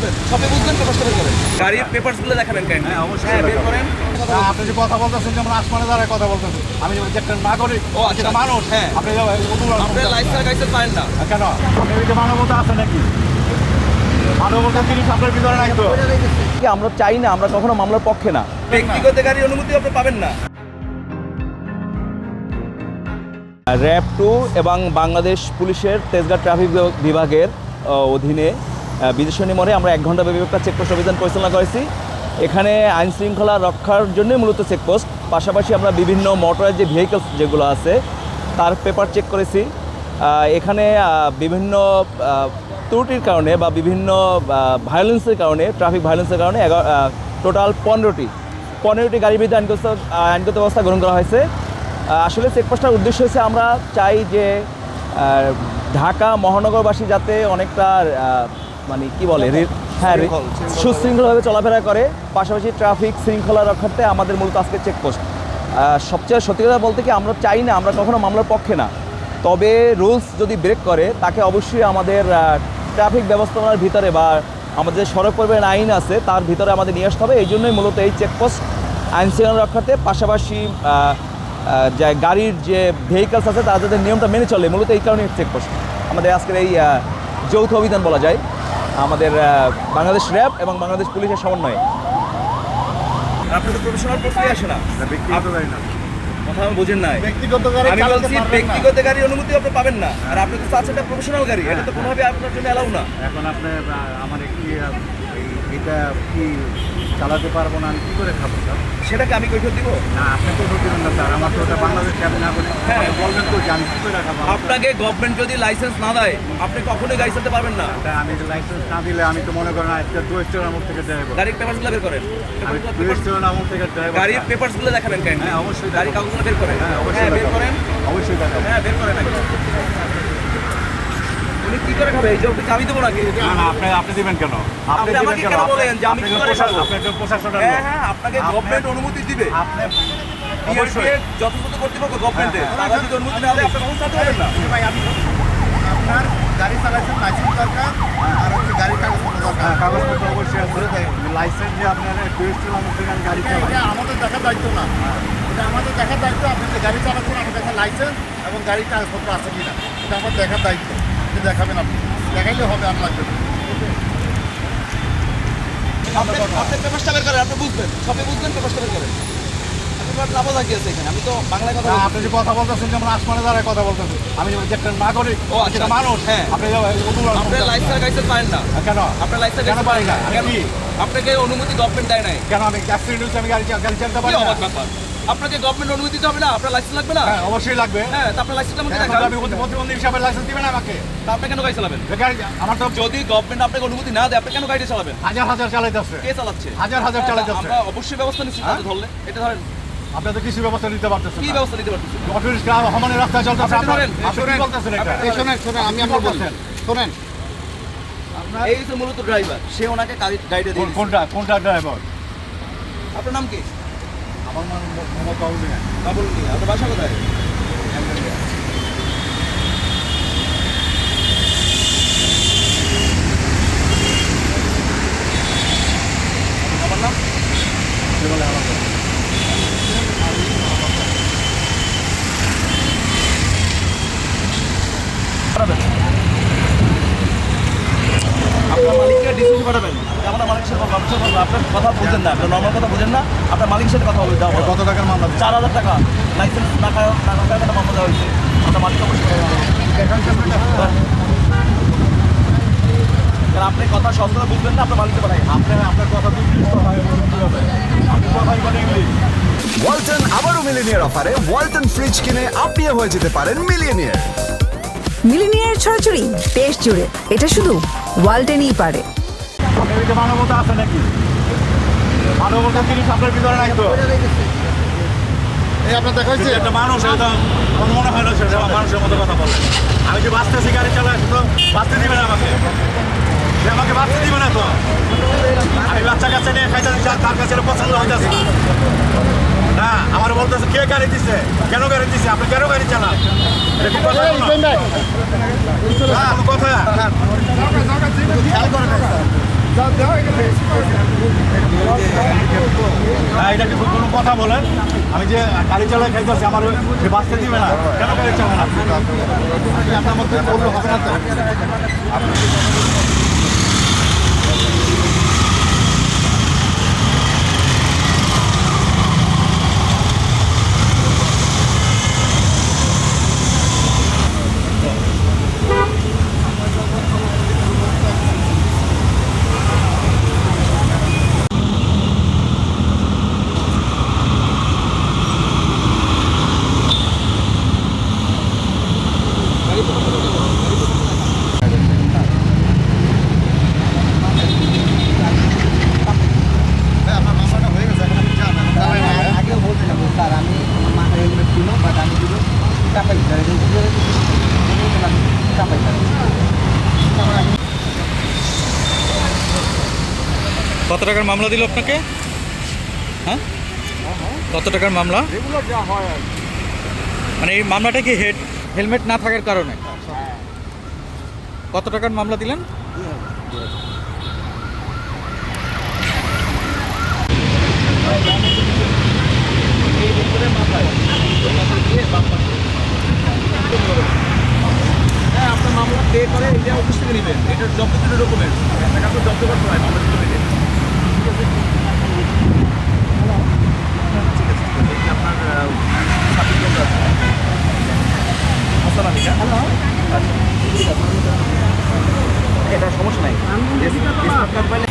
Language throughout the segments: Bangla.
বুঝবেন, সবই বুঝবেন, পেপারস বের করেন। গাড়ির পেপারস গুলো দেখাবেন কেন? হ্যাঁ, অবশ্যই বের করেন। আপনি যে কথা বলতেছেন যেমন আসমানে দাঁড়ায় কথা বলতেছেন, আমি যদি একটা না করি ও আচ্ছা, সেটা মানুষ। হ্যাঁ। আপনি আপনার লাইসেন্স গাইসেন্স পারেন না। কেন আপনি ওই যে মানবতা আছে নাকি? মানবতার জিনিস আপনার ভিতরে নাই তো। আমরা চাই না, আমরা কখনো মামলার পক্ষে না। ব্যক্তিগত গাড়ির অনুমতি আপনি পাবেন না। র্যাব 2 এবং বাংলাদেশ পুলিশের তেজগাঁ ট্রাফিক বিভাগের অধীনে বিদেশনী মোড়ে আমরা 1 ঘন্টা ব্যাপী একটা চেকপোস্ট অভিযান পরিচালনা করেছি। এখানে আইন শৃঙ্খলা রক্ষার জন্যই মূলত চেকপোস্ট, পাশাপাশি আমরা বিভিন্ন মোটরের যে ভেহিকলস যেগুলো আছে তার পেপার চেক করেছি। এখানে বিভিন্ন ত্রুটির কারণে বা বিভিন্ন ভায়োলেন্সের কারণে, ট্রাফিক ভায়োলেন্সের কারণে টোটাল 15টি গাড়ির বিরুদ্ধে আইনগত ব্যবস্থা গ্রহণ করা হয়েছে। আসলে চেকপোস্টটার উদ্দেশ্য হচ্ছে আমরা চাই যে ঢাকা মহানগরবাসী যাতে অনেকটা মানে কি বলে হ্যাঁ সুশৃঙ্খলভাবে চলাফেরা করে, পাশাপাশি ট্রাফিক শৃঙ্খলা রক্ষার্থে আমাদের মূলত আজকে চেকপোস্ট। সবচেয়ে সত্যি কথা বলতে কি, আমরা চাই না, আমরা কখনো মামলার পক্ষে না, তবে রুলস যদি ব্রেক করে তাকে অবশ্যই আমাদের ট্রাফিক ব্যবস্থাপনার ভিতরে বা আমাদের সড়ক পরিবহন আইন আছে তার ভিতরে আমাদের নিয়ে আসতে হবে। এই জন্যই মূলত এই চেকপোস্ট আইন শৃঙ্খলা রক্ষার্থে, পাশাপাশি যে গাড়ির যে ভেহিকলস আছে তারা যাদের নিয়মটা মেনে চলে, মূলত এই কারণে চেকপোস্ট আমাদের আজকের এই যৌথ অভিযান বলা যায় আমাদের বাংলাদেশ র্যাব এবং বাংলাদেশ পুলিশের সমন্বয়ে। আপনি তো প্রফেশনাল প্রশ্নই আসে না, ব্যক্তিগত গাড়ি না, কথা আমি বুঝেন নাই। ব্যক্তিগত গাড়ি আমি বলছি ব্যক্তিগত গাড়ির অনুমতি আপনি পাবেন না, আর আপনি তো চাচ্ছেন এটা প্রফেশনাল গাড়ি, এটা তো কোনোভাবে আপনার জন্য এলাও না। এখন আপনি আমার কি এটা কি চালাতে পারবো না, আমি কি করে খাবো স্যার? সেটাকে আমি কৈফিয়ত দিব? না, আপনি তো দিবেন না স্যার, আমার তো ওটা বাংলাদেশ ক্যাবে না বলে হ্যাঁ। বলবেন তো যে আমি কি করে খাবো? আপনাকে গভর্নমেন্ট যদি লাইসেন্স না দেয় আপনি কখনোই গাড়ি চালাতে পারবেন না। আমি লাইসেন্স না দিলে আমি তো মনে করেন আজকে 2 স্টেশন আমল থেকে ড্রাইভার, গাড়ির পেপারস গুলো বের করেন। আমি 2 স্টেশন আমল থেকে ড্রাইভার। গাড়ির পেপারস গুলো দেখাবেন কেন? হ্যাঁ, অবশ্যই গাড়ির কাগজগুলো বের করেন। হ্যাঁ, অবশ্যই বের করেন। অবশ্যই দেখাবো। হ্যাঁ, বের করেন। উনি কি করে খাবে? এই যে আমি দেবো নাকি? না না, আপনি দিবেন কেন? আপনি আমাকে কেন বলেন যে আমি কি করে খাবো? আপনি একজন প্রশাসনের হ্যাঁ লোক। হ্যাঁ, আপনাকে গভর্নমেন্ট অনুমতি দিবে। আপনি অবশ্যই যথাযথ কর্তৃপক্ষ গভর্নমেন্টের, তারা যদি অনুমতি না দেয় আপনি কখন চালাতে পারবেন না। ভাই, আপনার গাড়ি চালাচ্ছেন, লাইসেন্স দরকার আর হচ্ছে গাড়ির কাগজপত্র দরকার। কাগজপত্র অবশ্যই আছে। লাইসেন্স যে আপনার টুরিস্টের নাম থেকে আমি গাড়ি চালাই, এটা আমাদের দেখার দায়িত্ব না। এটা আমাদের দেখার দায়িত্ব আপনি যে গাড়ি চালাচ্ছেন, আপনি দেখার লাইসেন্স এবং গাড়ির কাগজপত্র আছে কিনা, এটা আমার দেখার দায়িত্ব। এটা দেখাবেন, আপনি দেখাইলে হবে, আর লাগবে না। আপনি পেপারসটা বের করেন, আপনি বুঝবেন, সবই বুঝবেন, পেপারসটা বের করেন। লাভ কি আছে এখানে? আমি তো বাংলায় কথা বলছি। আপনি যে কথা বলতেছেন যেমন আসমানে দাঁড়ায় কথা বলতেছেন, আমি যদি একটা না করি ও আচ্ছা, সেটা মানুষ। হ্যাঁ। আপনি আপনার লাইসেন্স গাইসেন্স পারেন না। কেন আপনার লাইসেন্স কেন পারি না? কেন? আপনাকে অনুমতি গভর্নমেন্ট দেয় নাই। কেন আমি অ্যাক্সিডেন্ট হচ্ছে, আমি গাড়ি চালাতে কি পারি না? অবাক ব্যাপার! আপনাকে গভর্নমেন্ট অনুমতি দিতে হবে না? আপনার লাইসেন্স লাগবে না? হ্যাঁ, অবশ্যই লাগবে। হ্যাঁ, তা আপনার লাইসেন্সটা আমাকে এখন দেখান। আমি প্রতিবন্ধী হিসাবে লাইসেন্স দিবেন আমাকে? তা আপনি কেন গাড়ি চালাবেন? গাড়ি আমার তো যদি গভর্নমেন্ট আপনাকে অনুমতি না দেয় আপনি কেন গাড়ি চালাবেন? হাজার চালাইতেছে, কে চালাচ্ছে? হাজার চালাইতেছে। আমরা অবশ্যই ব্যবস্থা নিচ্ছি তাদের ধরলে। এটা ধরেন, আপনি তো কিছু ব্যবস্থা নিতে পারতেছেন কি না। ব্যবস্থা নিতে পারতেছেন? অটোরিক্সা সমানের রাস্তায় চলতেছে, আপনি ধরেন, আপনি কি বলতেছেন এটা? শোনেন, আমি আপনার বলছেন শোনেন, এই যে মূলত ড্রাইভার, সে ওনাকে গাড়িটা দিয়ে দিচ্ছে। কোনটা ড্রাইভার? আপনার নাম কি? আমার নাম মোহাম্মদ বাবুল মিয়া। বাবুল মিয়া। আপনার বাসা কোথায়? আমার নাম আপনার মালিককে ডিসিশন পাঠাবেন। যেমন মালিকের সাথে ব্যবসা করবো, আপনার কথা বুঝেন না, আপনার নর্মাল কথা বুঝেন না, আপনার মালিকের সাথে কথা বলতে হবে। কত টাকার মামলা? 4000 টাকা লাইসেন্স না থাকার কথা মামলা দেওয়া হয়েছে। আপনার মালিক অবশ্যই কারণ আপনি কথা সস্তা বুঝবেন না, আপনার মালিককে পাঠাই। আপনার কথা তো ইংলিশ কথা হয়, কি হবে? আপনি কথাই বলেন ইংলিশ। ওয়ালটন আবারও মিলিনিয়ার অফারে ওয়ালটন ফ্রিজ কিনে আপনিও হয়ে যেতে পারেন মিলিয়নিয়ার। মিলিনিয়ার ছড়াছড়ি দেশ জুড়ে, এটা শুধু ওয়ালটেনই পারে। আপনি ওই যে মানবতা আছে নাকি? মানবতার জিনিস আপনার ভিতরে নাই তো। এই আপনার দেখা হচ্ছে একটা মানুষ, এটা আমার মনে হয় না সেটা মানুষের মতো কথা বলে। আমি যে বাঁচতেছি গাড়ি চালাই, শুধু বাঁচতে দিবে না আমাকে, সে আমাকে বাঁচতে দিবে না তো। আমি বাচ্চা কাছে নিয়ে খাইতেছি, তার কাছে পছন্দ হইতেছে না। আমার বলতেছে কে গাড়ি দিচ্ছে, কেন গাড়ি দিচ্ছে, আপনি কেন গাড়ি চালান? এটা কি কথা? কোনো কথা খেয়াল করে হ্যাঁ, এটা কি কোনো কথা বলেন? আমি যে গাড়ি চালায় খাইতেছি আমার যে বাঁচতে দিবে না, কেন গাড়ি চালান আপনি? আপনার মধ্যে বললে হবে না তো। আগেও বলছিলাম যে, স্যার আমি মাথায় হেলমেট ছিল বাট আমি শুধু চাপাই চাপাই কত টাকার মামলা দিল আপনাকে? হ্যাঁ, কত টাকার মামলা? মানে এই মামলাটা কি হেলমেট না থাকার কারণে? কত টাকার মামলা দিলেন? হ্যাঁ, আপনার মামলা পে করে এটা অফিস থেকে নেবেন। এটার জব্দ ডকুমেন্ট টাকা তো জব্দ করতে হয় মামলা দিতে পেরে। ঠিক আছে, এই যে আপনার সার্টিফিকেট আছে। আসসালাম আলাইকুম। আচ্ছা, এটা সমস্যা নাই। স্মার্ট কার্ড পাইলে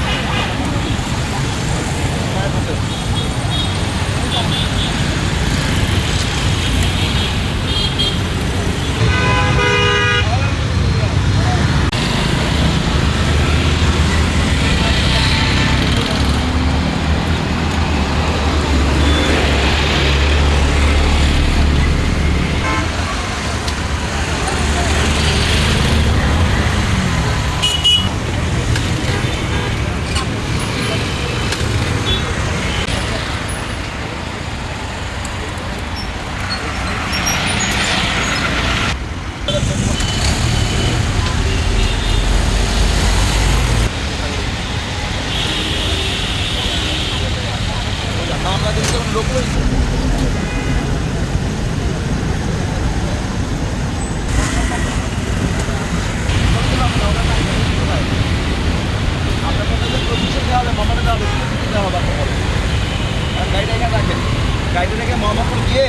মামলা দিতে কোনো লোক রয়েছে? আপনার কথা যে প্রতিষ্ঠান দেওয়া হবে মামাটা দেওয়া হবে দেওয়া হবে আপনার গাড়িটা এখানে রাখেন। গাড়িটা রেখে মোহাম্মদপুর গিয়ে